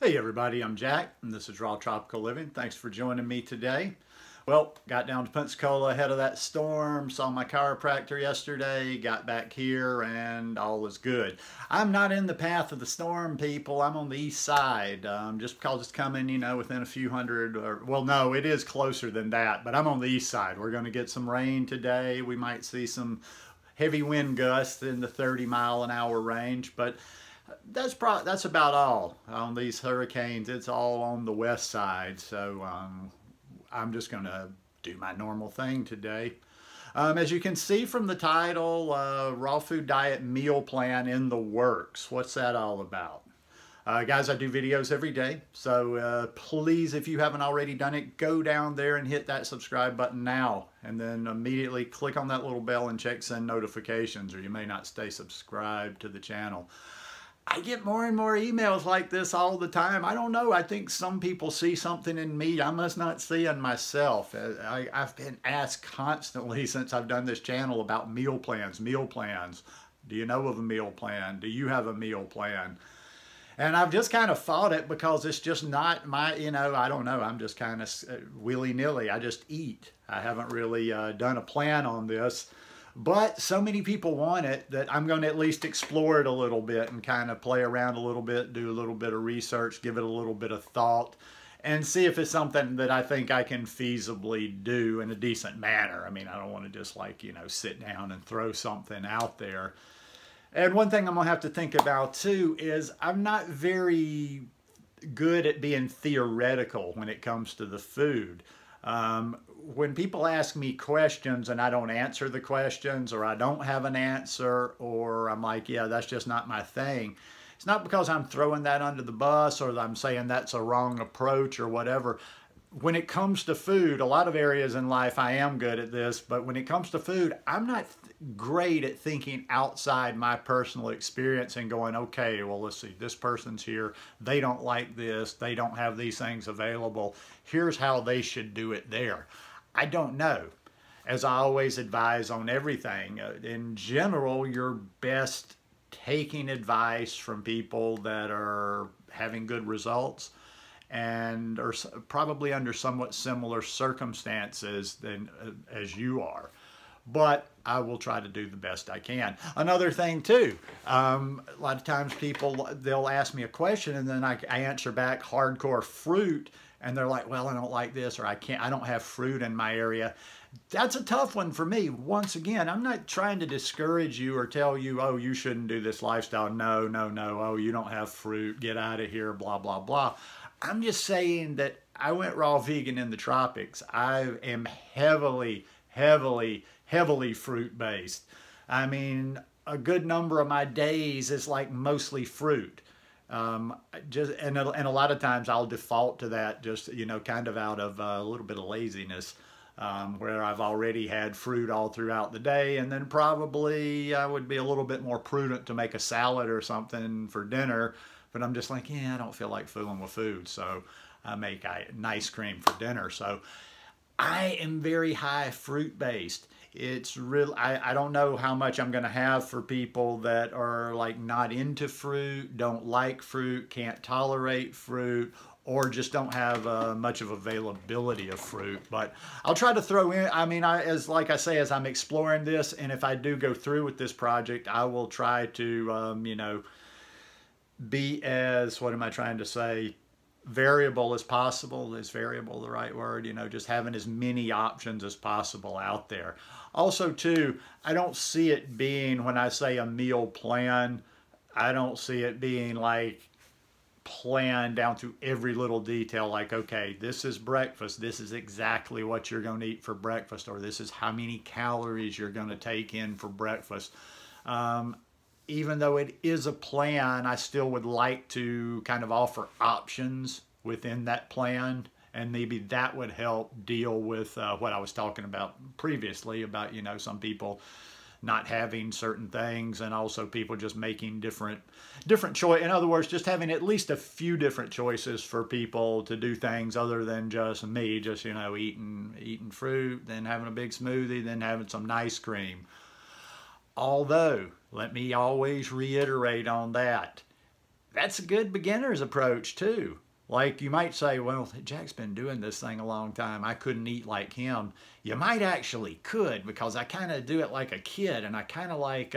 Hey everybody, I'm Jack and this is Raw Tropical Living. Thanks for joining me today. Well, got down to Pensacola ahead of that storm, saw my chiropractor yesterday, got back here and all is good. I'm not in the path of the storm, people. I'm on the east side, just because it's coming, within a few hundred, well, no, it is closer than that, but I'm on the east side. We're going to get some rain today. We might see some heavy wind gusts in the 30-mile-an-hour range, but that's about all on these hurricanes. It's all on the west side, so I'm just going to do my normal thing today. As you can see from the title, Raw Food Diet Meal Plan in the works. What's that all about? Guys, I do videos every day, so please, if you haven't already done it, go down there and hit that subscribe button now, and then immediately click on that little bell and check send notifications, or you may not stay subscribed to the channel. I get more and more emails like this all the time. I don't know. I think some people see something in me I must not see in myself. I've been asked constantly since I've done this channel about meal plans. Meal plans. Do you know of a meal plan? Do you have a meal plan? And I've just kind of fought it because it's just not my, I don't know. I'm just kind of willy-nilly. I just eat. I haven't really done a plan on this. But so many people want it that I'm going to at least explore it a little bit and kind of play around a little bit, do a little bit of research, give it a little bit of thought, and see if it's something that I think I can feasibly do in a decent manner. I mean, I don't want to just sit down and throw something out there. And one thing I'm going to have to think about too is I'm not very good at being theoretical when it comes to the food. When people ask me questions and I don't answer the questions, or I don't have an answer, or I'm like, yeah, that's just not my thing. It's not because I'm throwing that under the bus or I'm saying that's a wrong approach or whatever. When it comes to food, a lot of areas in life I am good at this, but when it comes to food, I'm not great at thinking outside my personal experience and going, okay, well, let's see, this person's here, they don't like this, they don't have these things available, here's how they should do it there. I don't know. As I always advise on everything, in general, you're best taking advice from people that are having good results and are probably under somewhat similar circumstances as you are. But I will try to do the best I can. Another thing too, a lot of times they'll ask me a question and then I answer back hardcore fruit, and they're like, well, I don't like this, or I don't have fruit in my area. That's a tough one for me. Once again, I'm not trying to discourage you or tell you, oh, you shouldn't do this lifestyle. No, no, no. Oh, you don't have fruit. Get out of here, blah, blah, blah. I'm just saying that I went raw vegan in the tropics. I am heavily, heavily, heavily fruit-based. I mean, a good number of my days is like mostly fruit. And a lot of times I'll default to that just, kind of out of a little bit of laziness, where I've already had fruit all throughout the day, and then probably I would be a little bit more prudent to make a salad or something for dinner, but I'm just like, yeah, I don't feel like fooling with food, so I make an ice cream for dinner. So I am very high fruit-based. It's real. I don't know how much I'm going to have for people that are like not into fruit, don't like fruit, can't tolerate fruit, or just don't have much of availability of fruit. But I'll try to throw in, like I say, as I'm exploring this, and if I do go through with this project, I will try to, be as, what am I trying to say, variable as possible. Is variable the right word? Just having as many options as possible out there. Also too, I don't see it being, when I say a meal plan, I don't see it being like planned down to every little detail, like, okay, this is breakfast, this is exactly what you're going to eat for breakfast, or this is how many calories you're going to take in for breakfast. Even though it is a plan, I still would like to kind of offer options within that plan, and maybe that would help deal with what I was talking about previously about, some people not having certain things, and also people just making different choice. In other words, just having at least a few different choices for people to do things other than just me, just, eating fruit, then having a big smoothie, then having some ice cream. Although, let me always reiterate on that, that's a good beginner's approach too. Like you might say, well, Jack's been doing this thing a long time. I couldn't eat like him. You might actually could, because I kind of do it like a kid, and I kind of like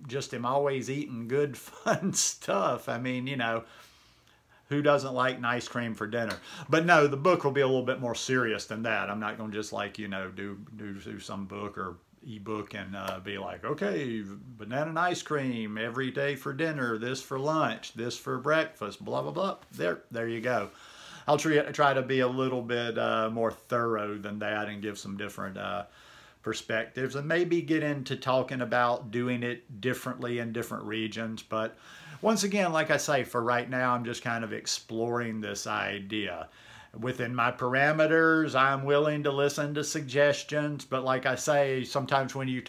just am always eating good, fun stuff. I mean, you know, who doesn't like nice cream for dinner? But no, the book will be a little bit more serious than that. I'm not going to just like, you know, do some book or ebook and be like, okay, banana and ice cream every day for dinner, this for lunch, this for breakfast, blah, blah, blah. There you go. I'll try to be a little bit more thorough than that and give some different perspectives, and maybe get into talking about doing it differently in different regions. But once again, like I say, for right now, I'm just kind of exploring this idea. Within my parameters, I'm willing to listen to suggestions, but like I say, sometimes when you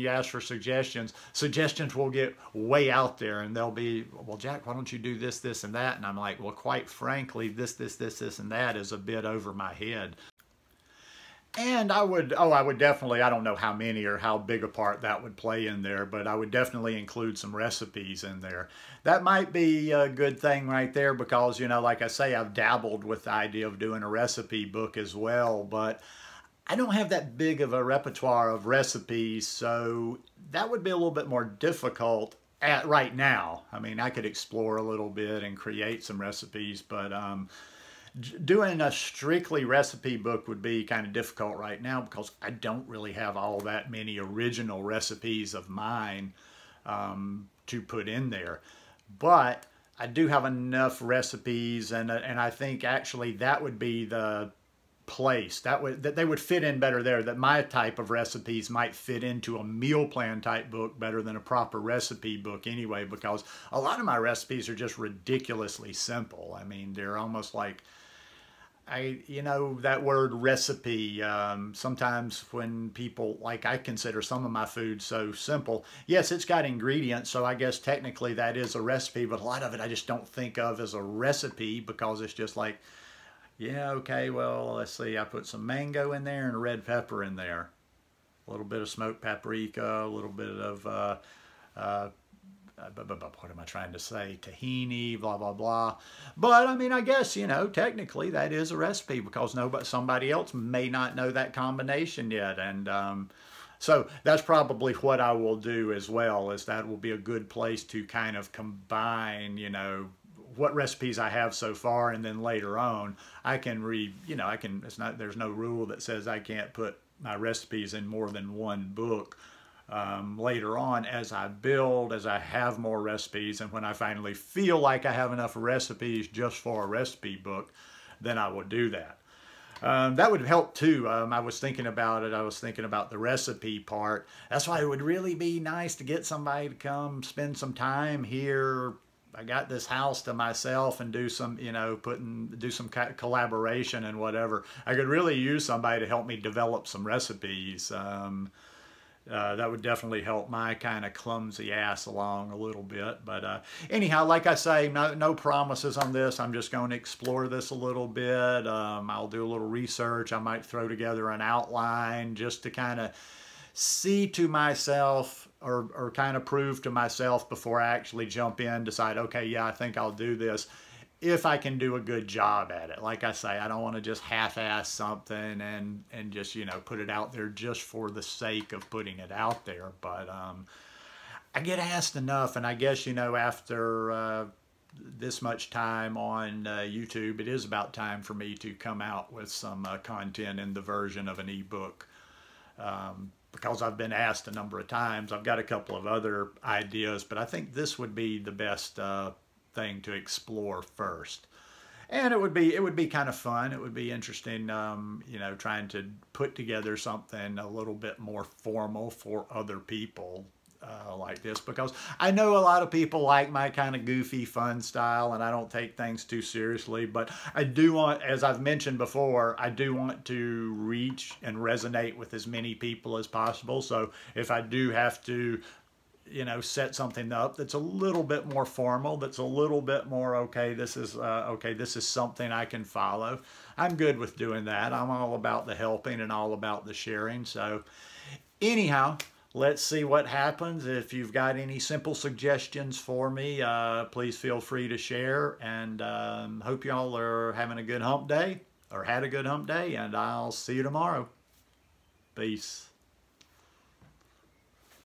ask for suggestions, suggestions will get way out there, and they'll be, well, Jack, why don't you do this, this, and that? And I'm like, well, quite frankly, this, and that is a bit over my head. And I would definitely, I don't know how many or how big a part that would play in there, but I would definitely include some recipes in there. That might be a good thing right there, because, you know, like I say, I've dabbled with the idea of doing a recipe book as well, but I don't have that big of a repertoire of recipes, so that would be a little bit more difficult right now. I mean, I could explore a little bit and create some recipes, but doing a strictly recipe book would be kind of difficult right now, because I don't really have all that many original recipes of mine to put in there. But I do have enough recipes, and I think actually that would be the place that they would fit in better there, that my type of recipes might fit into a meal plan type book better than a proper recipe book anyway, because a lot of my recipes are just ridiculously simple. I mean, they're almost like, you know, that word recipe, sometimes when people, like, I consider some of my food so simple. Yes, it's got ingredients, so I guess technically that is a recipe, but a lot of it I just don't think of as a recipe, because it's just like, yeah, okay, well, let's see, I put some mango in there and a red pepper in there. A little bit of smoked paprika, a little bit of, what am I trying to say? Tahini, blah, blah, blah. But, I mean, I guess, you know, technically that is a recipe, because somebody else may not know that combination yet. And so that's probably what I will do as well, is that will be a good place to kind of combine, you know, what recipes I have so far, and then later on I can you know, there's no rule that says I can't put my recipes in more than one book. Later on, as I build, as I have more recipes, and when I finally feel like I have enough recipes just for a recipe book, then I will do that. That would help too. I was thinking about it. I was thinking about the recipe part. That's why it would really be nice to get somebody to come spend some time here. I got this house to myself, and do some, you know, do some collaboration and whatever. I could really use somebody to help me develop some recipes. That would definitely help my kind of clumsy ass along a little bit. But anyhow, like I say, no promises on this. I'm just going to explore this a little bit. I'll do a little research. I might throw together an outline just to kind of see to myself, or kind of prove to myself before I actually jump in, decide, okay, yeah, I think I'll do this, if I can do a good job at it. Like I say, I don't want to just half-ass something and just, you know, put it out there just for the sake of putting it out there. But I get asked enough, and I guess, you know, after this much time on YouTube, it is about time for me to come out with some content in the version of an ebook. Because I've been asked a number of times. I've got a couple of other ideas, but I think this would be the best thing to explore first. And it would be kind of fun. It would be interesting, you know, trying to put together something a little bit more formal for other people like this, because I know a lot of people like my kind of goofy, fun style, and I don't take things too seriously. But I do want, as I've mentioned before, I do want to reach and resonate with as many people as possible. So if I do have to, you know, set something up that's a little bit more formal, that's a little bit more, okay, this is something I can follow, I'm good with doing that. I'm all about the helping and all about the sharing. So anyhow, let's see what happens. If you've got any simple suggestions for me, please feel free to share. And hope y'all are having a good hump day or had a good hump day. And I'll see you tomorrow. Peace.